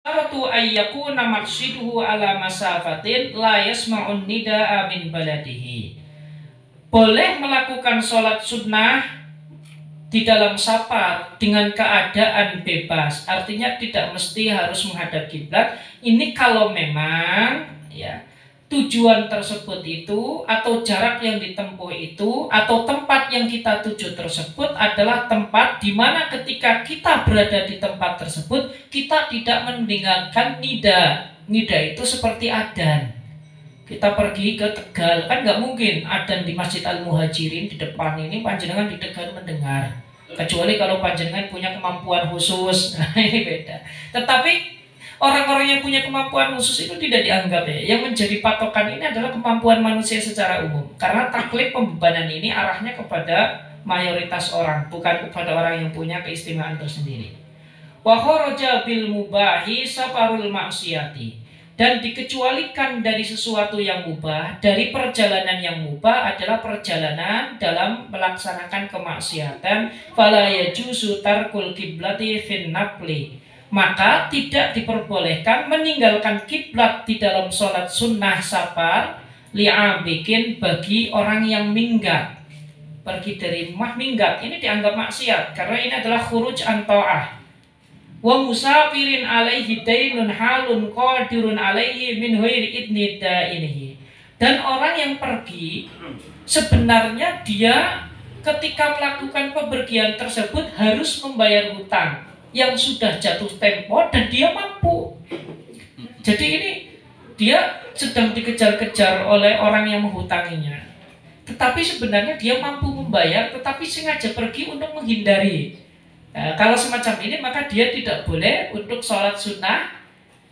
Syaratu ayyakuna maqsiduhu ala masafatin la yasma'un nida'a min baladihi. Boleh melakukan sholat sunnah di dalam safar dengan keadaan bebas, artinya tidak mesti harus menghadap kiblat. Ini kalau memang ya tujuan tersebut itu atau jarak yang ditempuh itu atau tempat yang kita tuju tersebut adalah tempat di mana ketika kita berada di tempat tersebut kita tidak mendengarkan nida. Nida itu seperti adzan. Kita pergi ke Tegal kan nggak mungkin adzan di Masjid Al Muhajirin di depan ini panjenengan di Tegal mendengar, kecuali kalau panjenengan punya kemampuan khusus. Nah, ini beda. Tetapi orang-orang yang punya kemampuan khusus itu tidak dianggap ya. Yang menjadi patokan ini adalah kemampuan manusia secara umum. Karena taklif pembebanan ini arahnya kepada mayoritas orang, bukan kepada orang yang punya keistimewaan tersendiri. Wa kharaja bil mubahi safarul maksiyati. Dan dikecualikan dari sesuatu yang mubah, dari perjalanan yang mubah adalah perjalanan dalam melaksanakan kemaksiatan. Fala yajuzu tarkul kiblati fin nafli. Maka tidak diperbolehkan meninggalkan kiblat di dalam sholat sunnah safar li'abikin bagi orang yang minggat, pergi dari rumah minggat. Ini dianggap maksiat karena ini adalah khuruj an ta'ah. Wa musafirin alaihi dainun halun qadirun alaihi min ghairi idni dainihi. Dan orang yang pergi sebenarnya dia ketika melakukan pepergian tersebut harus membayar hutang yang sudah jatuh tempo dan dia mampu. Jadi ini dia sedang dikejar-kejar oleh orang yang menghutanginya. Tetapi sebenarnya dia mampu membayar, tetapi sengaja pergi untuk menghindari. Kalau semacam ini maka dia tidak boleh untuk sholat sunnah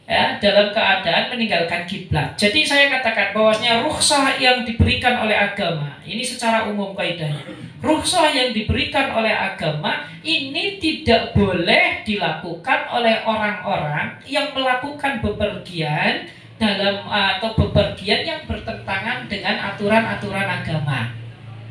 ya, dalam keadaan meninggalkan kiblat. Jadi saya katakan bahwasanya rukhsah yang diberikan oleh agama ini secara umum kaidahnya, rukhsah yang diberikan oleh agama ini tidak boleh dilakukan oleh orang-orang yang melakukan bepergian dalam atau bepergian yang bertentangan dengan aturan-aturan agama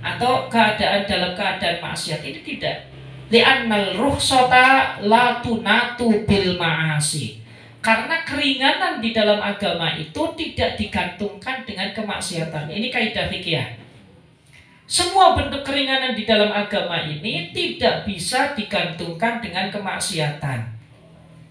atau keadaan dalam keadaan maksiat. Ini tidak. Li'annal rukhsata la tunatu bil ma'asi. Karena keringanan di dalam agama itu tidak digantungkan dengan kemaksiatan. Ini kaidah fikih. Semua bentuk keringanan di dalam agama ini tidak bisa digantungkan dengan kemaksiatan.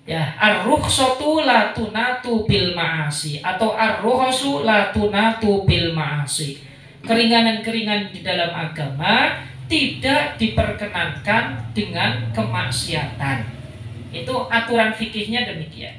Ya, ar-rukhsatu la tunatu bil ma'asi atau ar-rukhsu la tunatu bil ma'asi. Keringanan-keringanan di dalam agama tidak diperkenankan dengan kemaksiatan. Itu aturan fikihnya demikian.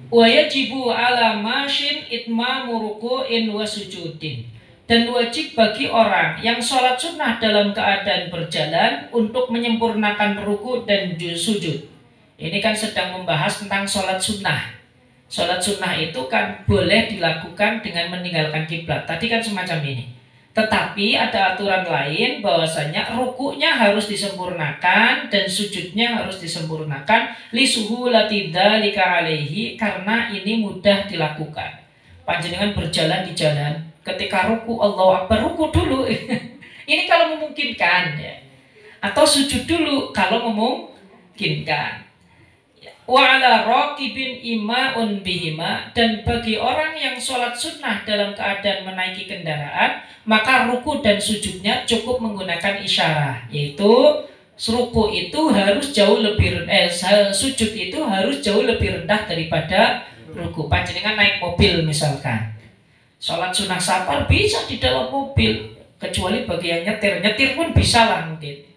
Wa yajibu ala masyin itmamu ruku'in wa sujudin. Dan wajib bagi orang yang sholat sunnah dalam keadaan berjalan untuk menyempurnakan ruku dan sujud. Ini kan sedang membahas tentang sholat sunnah. Sholat sunnah itu kan boleh dilakukan dengan meninggalkan kiblat. Tadi kan semacam ini. Tetapi ada aturan lain bahwasanya rukuknya harus disempurnakan dan sujudnya harus disempurnakan li suhulati dzalika alaihi, karena ini mudah dilakukan. Panjenengan berjalan di jalan, ketika ruku Allahu Akbar, ruku dulu. Ini kalau memungkinkan ya. Atau sujud dulu kalau memungkinkan. Wa ala raqibin ima'un bihima, dan bagi orang yang sholat sunnah dalam keadaan menaiki kendaraan, maka ruku dan sujudnya cukup menggunakan isyarah, yaitu ruku itu harus jauh lebih sujud itu harus jauh lebih rendah daripada ruku. Panjenengan naik mobil misalkan, sholat sunnah safar bisa di dalam mobil, kecuali bagi yang nyetir pun bisa lah mungkin.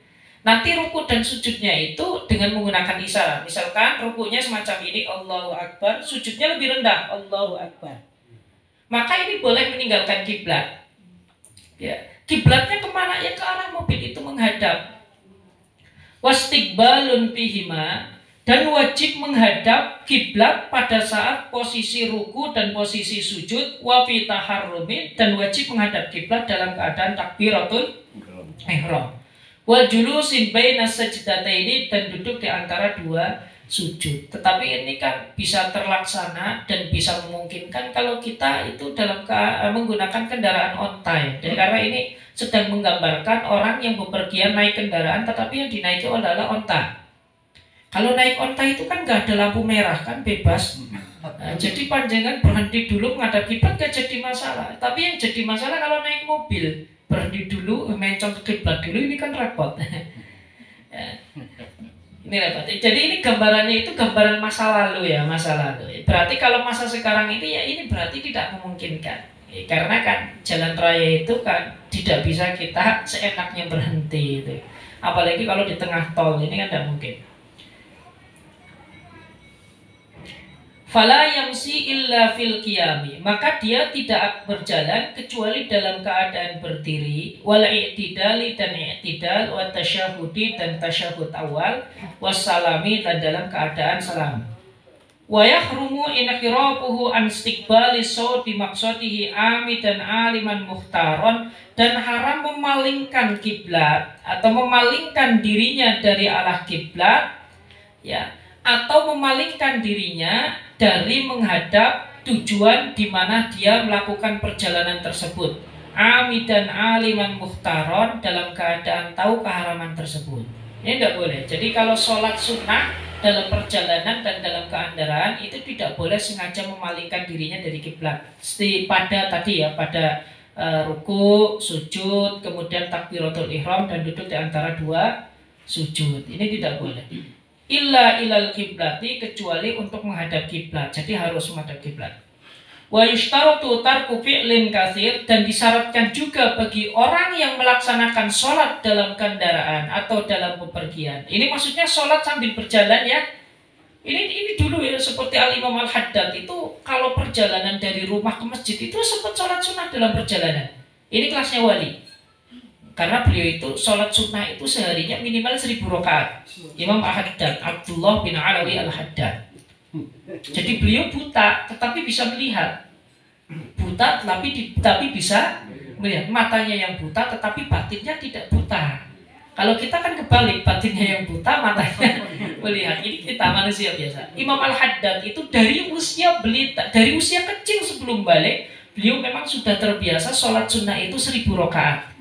Nanti ruku dan sujudnya itu dengan menggunakan isyarat. Misalkan rukunya semacam ini, Allahu Akbar, sujudnya lebih rendah, Allahu Akbar. Maka ini boleh meninggalkan kiblat. Ya, kiblatnya kemana? Ya ke arah mobil itu menghadap. Wastiqbalun bihima, dan wajib menghadap kiblat pada saat posisi ruku dan posisi sujud. Wa fi taharrumi, dan wajib menghadap kiblat dalam keadaan takbiratul ihram. Wal julusin baina sajdataini, dan duduk di antara dua sujud. Tetapi ini kan bisa terlaksana dan bisa memungkinkan kalau kita itu dalam menggunakan kendaraan onta. Dan karena ini sedang menggambarkan orang yang bepergian naik kendaraan tetapi yang dinaiki adalah onta. Kalau naik onta itu kan nggak ada lampu merah kan, bebas. Nah, jadi panjenengan berhenti dulu menghadap kiblat gak jadi masalah. Tapi yang jadi masalah kalau naik mobil, berhenti dulu mencong ke kiblat dulu, ini kan repot. Ya, ini repot. Jadi ini gambarannya itu gambaran masa lalu ya, masa lalu. Berarti kalau masa sekarang ini ya ini berarti tidak memungkinkan. Karena kan jalan raya itu kan tidak bisa kita seenaknya berhenti itu. Apalagi kalau di tengah tol ini kan tidak mungkin. Fala yamsi illa fil qiyami, maka dia tidak berjalan kecuali dalam keadaan berdiri, wal i'tidali dan i'tidal, wa tasyahudi dan tasyahud awal, wassalami dan dalam keadaan salam. Wa yahrumu inqirabuhu an istiqbali sawti maqsadihi amidan aliman muhtaron, dan haram memalingkan kiblat atau memalingkan dirinya dari arah kiblat ya, atau memalingkan dirinya dari menghadap tujuan di mana dia melakukan perjalanan tersebut. Amidan aliman muhtaron, dalam keadaan tahu keharaman tersebut. Ini tidak boleh. Jadi kalau sholat sunnah dalam perjalanan dan dalam keandaraan itu tidak boleh sengaja memalingkan dirinya dari kiblat. Pada tadi ya, pada ruku, sujud, kemudian takbiratul ihram dan duduk di antara dua sujud. Ini tidak boleh. Illa ilal kiblati, kecuali untuk menghadap kiblat. Jadi harus menghadap kiblat. Wa yushtaratu tarku fi'lin katsir, dan disyaratkan juga bagi orang yang melaksanakan sholat dalam kendaraan atau dalam bepergian. Ini maksudnya sholat sambil berjalan ya. Ini dulu ya, seperti Al-Imam Al-Haddad itu kalau perjalanan dari rumah ke masjid itu sempat sholat sunnah dalam perjalanan. Ini kelasnya wali. Karena beliau itu sholat sunnah itu seharinya minimal 1000 rakaat. Imam Al-Haddad, Abdullah bin Alawi Al-Haddad. Jadi beliau buta tetapi bisa melihat. Buta tapi bisa melihat. Matanya yang buta tetapi batinnya tidak buta. Kalau kita kan kebalik, batinnya yang buta, matanya melihat. Ini kita manusia biasa. Imam Al-Haddad itu dari usia belita, dari usia kecil sebelum balik, beliau memang sudah terbiasa sholat sunnah itu 1000 rakaat.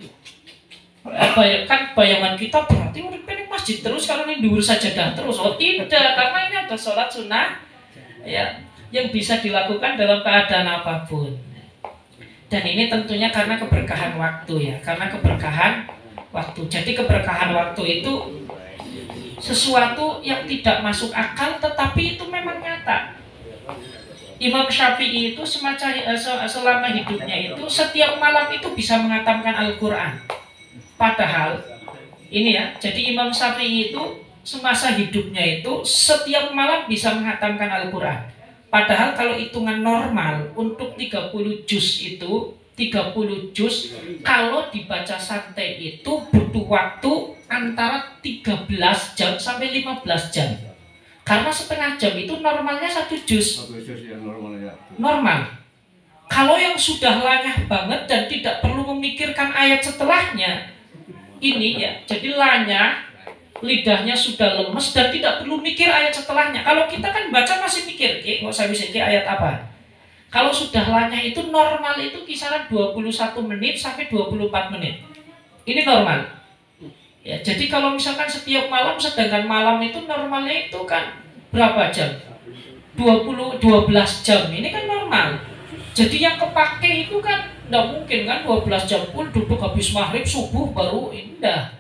Kan bayangan kita berarti udah pengen masjid terus kalau ini dhuwur sajadah terus. Oh tidak, karena ini ada sholat sunnah ya yang bisa dilakukan dalam keadaan apapun. Dan ini tentunya karena keberkahan waktu ya, karena keberkahan waktu. Jadi keberkahan waktu itu sesuatu yang tidak masuk akal tetapi itu memang nyata. Imam Syafi'i itu selama hidupnya itu setiap malam itu bisa menghatamkan Al-Quran. Padahal ini ya, jadi Imam Syafi'i itu semasa hidupnya itu setiap malam bisa menghatamkan Al-Quran. Padahal kalau hitungan normal untuk 30 juz itu 30 juz kalau dibaca santai itu butuh waktu antara 13 jam sampai 15 jam. Karena setengah jam itu normalnya 1 juz. Normal. Kalau yang sudah lanyah banget dan tidak perlu memikirkan ayat setelahnya, ini ya, jadi lanyah, lidahnya sudah lemes dan tidak perlu mikir ayat setelahnya. Kalau kita kan baca masih mikir, nggak usah mikir ayat apa. Kalau sudah lanyah itu normal itu kisaran 21 menit sampai 24 menit. Ini normal. Ya, jadi kalau misalkan setiap malam, sedangkan malam itu normalnya itu kan berapa jam? 12 jam. Ini kan normal. Jadi yang kepake itu kan nggak mungkin kan 12 jam pun duduk habis maghrib subuh baru indah.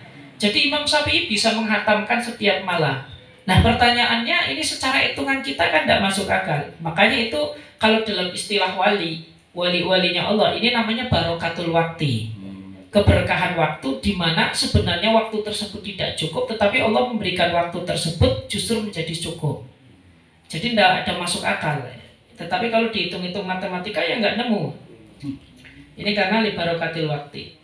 Jadi Imam Syafi'i bisa menghatamkan setiap malam. Nah pertanyaannya ini secara hitungan kita kan tidak masuk akal. Makanya itu kalau dalam istilah wali-walinya Allah ini namanya barokatul wakti. Keberkahan waktu di mana sebenarnya waktu tersebut tidak cukup tetapi Allah memberikan waktu tersebut justru menjadi cukup. Jadi tidak ada masuk akal. Tetapi kalau dihitung-hitung matematika ya nggak nemu. Ini karena libarokatil wakti.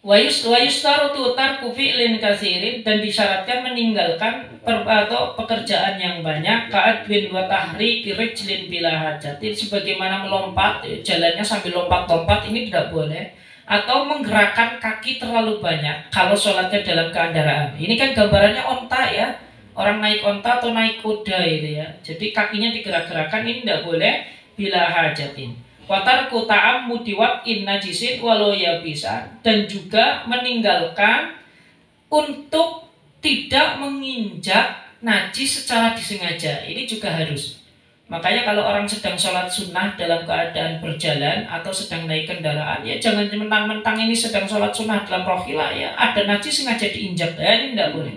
Wa yustarutu tarku fi'lin katsirin, dan disyaratkan meninggalkan atau pekerjaan yang banyak, ka'adwin wa tahriki rijlin bila hajatin, sebagaimana melompat, jalannya sambil lompat-lompat, ini tidak boleh. Atau menggerakkan kaki terlalu banyak kalau sholatnya dalam keandaraan. Ini kan gambarannya onta ya. Orang naik onta atau naik kuda itu ya. Jadi kakinya digerak-gerakkan, ini tidak boleh bila hajatin. Watarku ta'ammudi waqin najisin walau ya bisa, dan juga meninggalkan untuk tidak menginjak najis secara disengaja. Ini juga harus. Makanya kalau orang sedang sholat sunnah dalam keadaan berjalan atau sedang naik kendaraan, ya jangan mentang-mentang ini sedang sholat sunnah dalam rohilah, ya ada najis sengaja diinjak, ya ini tidak boleh.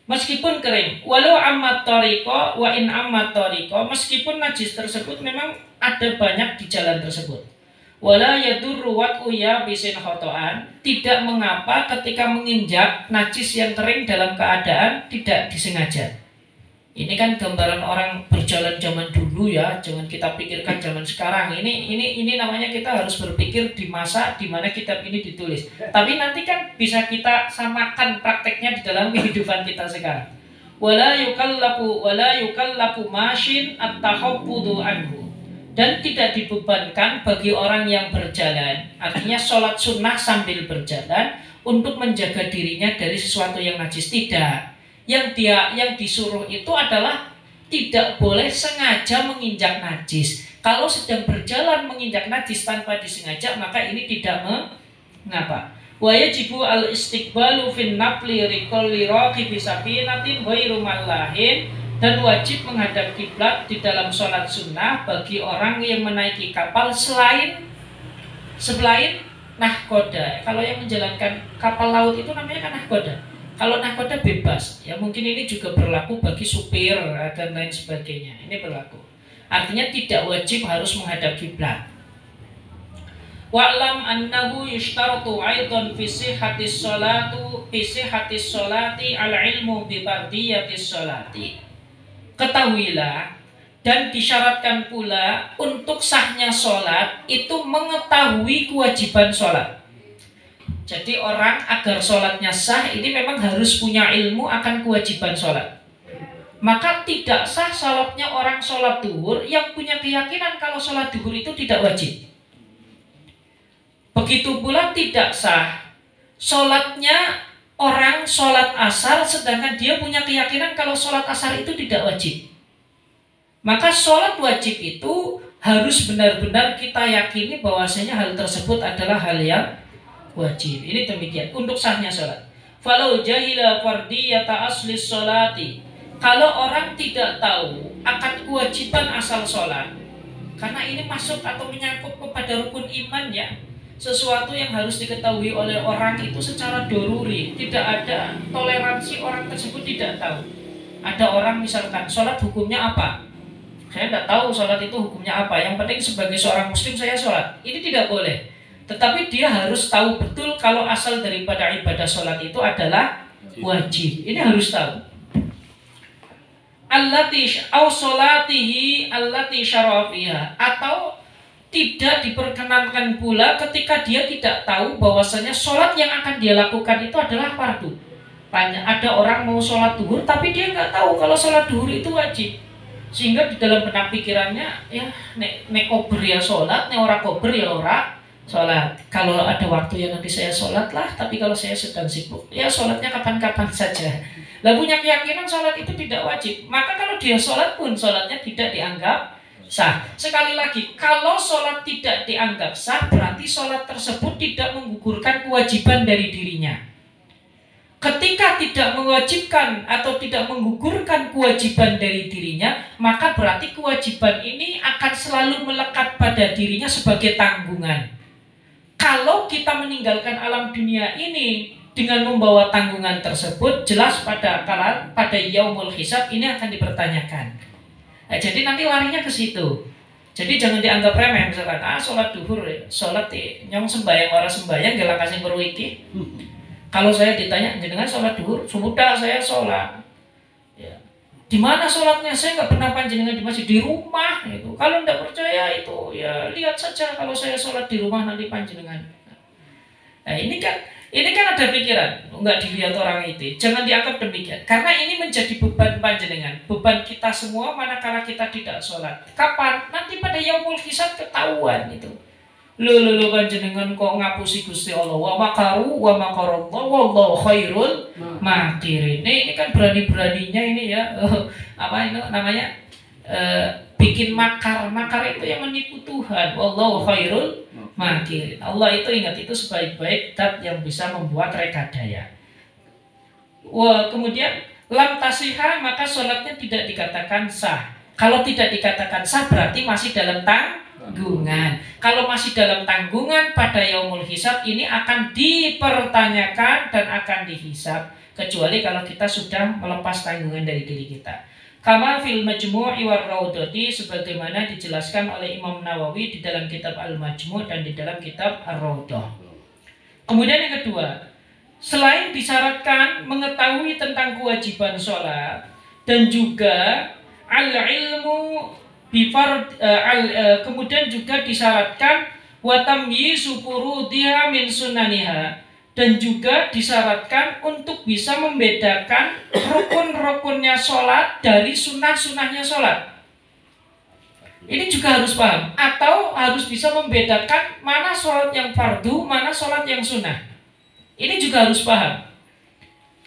Meskipun kering, walau amat toriko, wa in amat toriko, meskipun najis tersebut memang ada banyak di jalan tersebut. Wala yadurru wat'uya bisin khotoan, tidak mengapa ketika menginjak najis yang kering dalam keadaan tidak disengaja. Ini kan gambaran orang berjalan zaman dulu ya, jangan kita pikirkan zaman sekarang. Ini namanya kita harus berpikir di masa di mana kitab ini ditulis. Tapi nanti kan bisa kita samakan prakteknya di dalam kehidupan kita sekarang. Wala yukallafu mashin at-tahabbudu anhu. Dan tidak dibebankan bagi orang yang berjalan, artinya sholat sunnah sambil berjalan untuk menjaga dirinya dari sesuatu yang najis. Tidak. Yang disuruh itu adalah tidak boleh sengaja menginjak najis. Kalau sedang berjalan menginjak najis tanpa disengaja, maka ini tidak mengapa. Wa yajibu al-istiqbalu fin nafli riqalli raqibi safinatin ghairu mallahin, dan wajib menghadap kiblat di dalam sholat sunnah bagi orang yang menaiki kapal selain nahkoda. Kalau yang menjalankan kapal laut itu namanya kan nahkoda. Kalau nahkoda bebas, ya mungkin ini juga berlaku bagi supir dan lain sebagainya. Ini berlaku. Artinya tidak wajib harus menghadap kiblat. Wa'lam annahu yushtaratu aidan fi sihhatis sholati al-ilmu bi fardiyatis sholati. Ketahuilah, dan disyaratkan pula untuk sahnya sholat itu mengetahui kewajiban sholat. Jadi orang agar sholatnya sah ini memang harus punya ilmu akan kewajiban sholat. Maka tidak sah sholatnya orang sholat duhur yang punya keyakinan kalau sholat duhur itu tidak wajib. Begitu pula tidak sah sholatnya orang sholat asar sedangkan dia punya keyakinan kalau sholat asar itu tidak wajib. Maka sholat wajib itu harus benar-benar kita yakini bahwasanya hal tersebut adalah hal yang wajib. Ini demikian untuk sahnya sholat. Falau jahila fardiyata asli sholati, kalau orang tidak tahu akan kewajiban asal sholat, karena ini masuk atau menyangkut kepada rukun iman ya, sesuatu yang harus diketahui oleh orang itu secara doruri, tidak ada toleransi orang tersebut tidak tahu. Ada orang misalkan sholat hukumnya apa, saya tidak tahu sholat itu hukumnya apa, yang penting sebagai seorang muslim saya sholat, ini tidak boleh. Tetapi dia harus tahu betul kalau asal daripada ibadah sholat itu adalah wajib. Ini harus tahu. Allati au sholatihi allati syara'a fiha, atau tidak diperkenankan pula ketika dia tidak tahu bahwasanya sholat yang akan dia lakukan itu adalah fardu. Ada orang mau sholat duhur tapi dia nggak tahu kalau sholat duhur itu wajib, sehingga di dalam benak pikirannya ya nek kober ya sholat, nek ora kober ya ora sholat. Kalau ada waktu ya nanti saya sholat lah, tapi kalau saya sedang sibuk ya sholatnya kapan-kapan saja. Lah punya keyakinan sholat itu tidak wajib, maka kalau dia sholat pun sholatnya tidak dianggap sah. Sekali lagi, kalau sholat tidak dianggap sah berarti sholat tersebut tidak menggugurkan kewajiban dari dirinya. Ketika tidak mewajibkan atau tidak menggugurkan kewajiban dari dirinya, maka berarti kewajiban ini akan selalu melekat pada dirinya sebagai tanggungan. Kalau kita meninggalkan alam dunia ini dengan membawa tanggungan tersebut, jelas pada yaumul hisab ini akan dipertanyakan. Nah, jadi nanti larinya ke situ. Jadi jangan dianggap remeh, misalkan sholat duhur, sholat nyong sembahyang orang sembahyang gak kasih perwiki. Kalau saya ditanya jenengan sholat duhur, sudah saya sholat. Ya. Di mana sholatnya? Saya nggak pernah panjenengan di masjid, di rumah. Gitu. Kalau tidak percaya itu ya lihat saja kalau saya sholat di rumah nanti panjenengan. Nah ini kan ada pikiran, nggak dilihat orang itu. Jangan dianggap demikian, karena ini menjadi beban panjenengan, beban kita semua manakala kita tidak sholat. Kapan? Nanti pada yaumul hisab ketahuan itu. Lu panjenengan kok ngapusi Gusti Allah, wa makaru wa makarallah wallahu khairul makirin. Ini kan berani-beraninya ini ya, apa itu namanya, bikin makar itu yang menipu Tuhan. Wallahu khairul makirin. Allah itu ingat itu sebaik-baik zat yang bisa membuat rekadaya. Kemudian lam tasihah, maka sholatnya tidak dikatakan sah. Kalau tidak dikatakan sah berarti masih dalam tanggungan. Kalau masih dalam tanggungan pada yaumul hisab ini akan dipertanyakan dan akan dihisab, kecuali kalau kita sudah melepas tanggungan dari diri kita. Kama fil Majmu' war Raudhati, sebagaimana dijelaskan oleh Imam Nawawi di dalam kitab Al-Majmu' dan di dalam kitab Ar-Raudhah. Kemudian yang kedua, selain disyaratkan mengetahui tentang kewajiban sholat dan juga al-ilmu kemudian juga disyaratkan wa tamyizu furudiha min sunaniha, dan juga disyaratkan untuk bisa membedakan rukun-rukunnya sholat dari sunnah-sunnahnya sholat. Ini juga harus paham, atau harus bisa membedakan mana sholat yang fardu, mana sholat yang sunnah. Ini juga harus paham.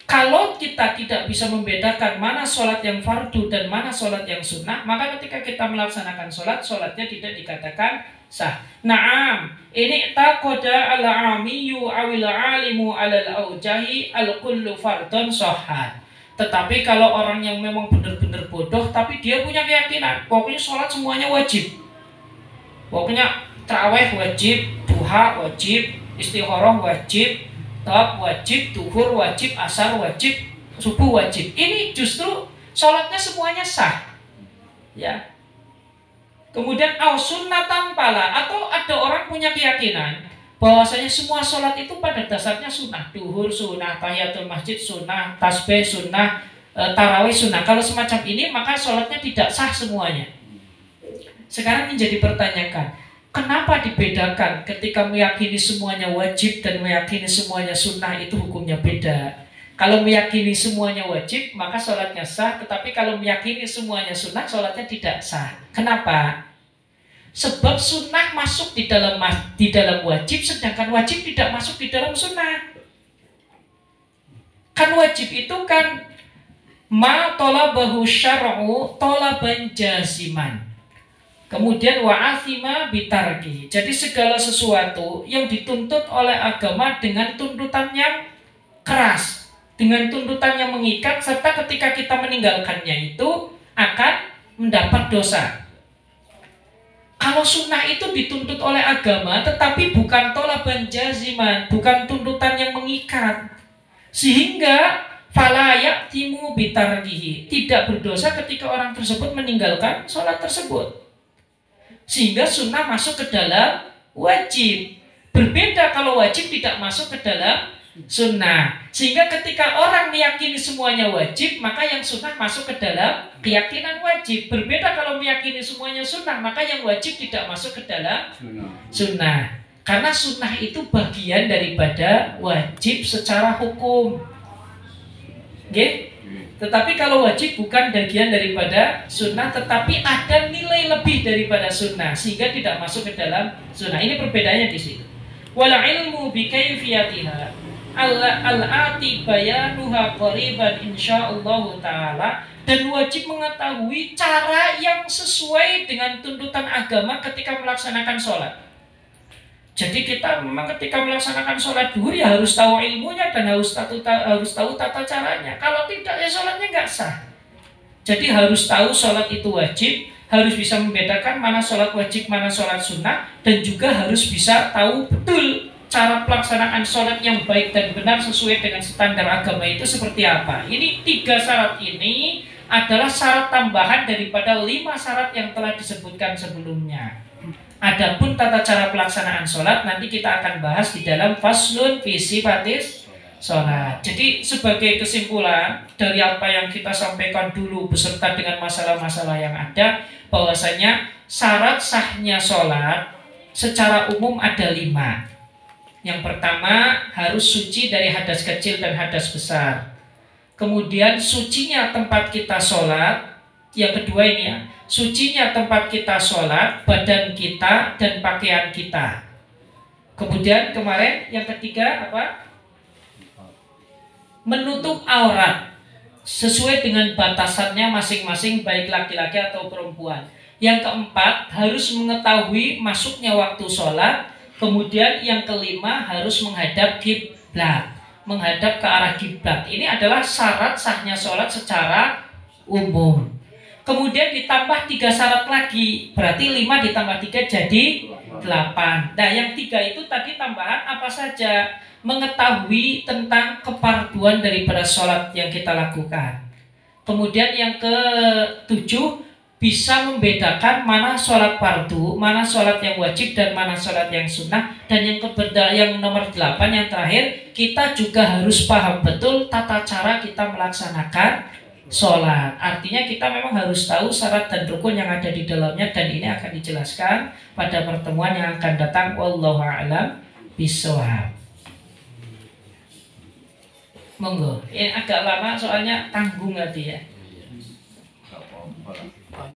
Kalau kita tidak bisa membedakan mana sholat yang fardu dan mana sholat yang sunnah, maka ketika kita melaksanakan sholat, sholatnya tidak dikatakan sah. Naam, ini taqoda al-amiyu awil alimu alal aujahi al-kullu fardun shohat. Tetapi kalau orang yang memang benar-benar bodoh, tapi dia punya keyakinan, pokoknya sholat semuanya wajib. Pokoknya tarawih wajib, duha wajib, istikharah wajib, tawaf wajib, duhur wajib, asar wajib, subuh wajib. Ini justru sholatnya semuanya sah. Ya. Kemudian sunnatan pala, atau ada orang punya keyakinan bahwasanya semua sholat itu pada dasarnya sunnah. Duhur sunnah, tahiyatul masjid sunnah, tasbih sunnah, tarawih sunnah. Kalau semacam ini maka sholatnya tidak sah semuanya. Sekarang menjadi pertanyaan, kenapa dibedakan ketika meyakini semuanya wajib dan meyakini semuanya sunnah itu hukumnya beda? Kalau meyakini semuanya wajib maka sholatnya sah, tetapi kalau meyakini semuanya sunnah sholatnya tidak sah. Kenapa? Sebab sunnah masuk di dalam wajib, sedangkan wajib tidak masuk di dalam sunnah. Kan wajib itu kan ma tolabahu syar'u tolaban jaziman. Kemudian wa'athima bitarki. Jadi segala sesuatu yang dituntut oleh agama dengan tuntutan yang keras, dengan tuntutan yang mengikat, serta ketika kita meninggalkannya itu akan mendapat dosa. Kalau sunnah itu dituntut oleh agama, tetapi bukan tolaban jaziman, bukan tuntutan yang mengikat, sehingga fala ya'timu bitarkihi, tidak berdosa ketika orang tersebut meninggalkan sholat tersebut. Sehingga sunnah masuk ke dalam wajib. Berbeda kalau wajib tidak masuk ke dalam sunnah. Sehingga ketika orang meyakini semuanya wajib, maka yang sunnah masuk ke dalam keyakinan wajib. Berbeda kalau meyakini semuanya sunnah, maka yang wajib tidak masuk ke dalam sunnah. Karena sunnah itu bagian daripada wajib secara hukum. Oke? Tetapi kalau wajib bukan bagian daripada sunnah, tetapi ada nilai lebih daripada sunnah, sehingga tidak masuk ke dalam sunnah. Ini perbedaannya di situ. Wal ilmu bi kaifiyatiha al-ati bayanuha qariban insyaallah taala, dan wajib mengetahui cara yang sesuai dengan tuntutan agama ketika melaksanakan sholat. Jadi kita memang ketika melaksanakan sholat duhur ya harus tahu ilmunya dan harus tahu tata caranya. Kalau tidak ya sholatnya nggak sah. Jadi harus tahu sholat itu wajib, harus bisa membedakan mana sholat wajib, mana sholat sunnah, dan juga harus bisa tahu betul cara pelaksanaan sholat yang baik dan benar sesuai dengan standar agama itu seperti apa. Ini 3 syarat ini adalah syarat tambahan daripada 5 syarat yang telah disebutkan sebelumnya. Adapun tata cara pelaksanaan sholat nanti kita akan bahas di dalam faslun fi sifatis sholat. Jadi sebagai kesimpulan dari apa yang kita sampaikan dulu beserta dengan masalah-masalah yang ada, bahwasanya syarat sahnya sholat secara umum ada 5. Yang pertama, harus suci dari hadas kecil dan hadas besar. Kemudian sucinya tempat kita sholat. Yang kedua ini ya, sucinya tempat kita sholat, badan kita dan pakaian kita. Kemudian kemarin yang ketiga apa? Menutup aurat sesuai dengan batasannya masing-masing, baik laki-laki atau perempuan. Yang keempat, harus mengetahui masuknya waktu sholat. Kemudian yang kelima, harus menghadap kiblat. menghadap ke arah kiblat. Ini adalah syarat sahnya sholat secara umum. Kemudian ditambah 3 syarat lagi, berarti 5 ditambah 3 jadi 8. Nah, yang 3 itu tadi tambahan apa saja? Mengetahui tentang keparduan daripada sholat yang kita lakukan. Kemudian yang ke-7, bisa membedakan mana sholat fardu, mana sholat yang wajib, dan mana sholat yang sunnah. Dan yang nomor 8 yang terakhir, kita juga harus paham betul tata cara kita melaksanakan sholat. Artinya kita memang harus tahu syarat dan rukun yang ada di dalamnya, dan ini akan dijelaskan pada pertemuan yang akan datang. Wallahu a'lam bishawab. Monggo. Ini agak lama soalnya tanggung hati ya.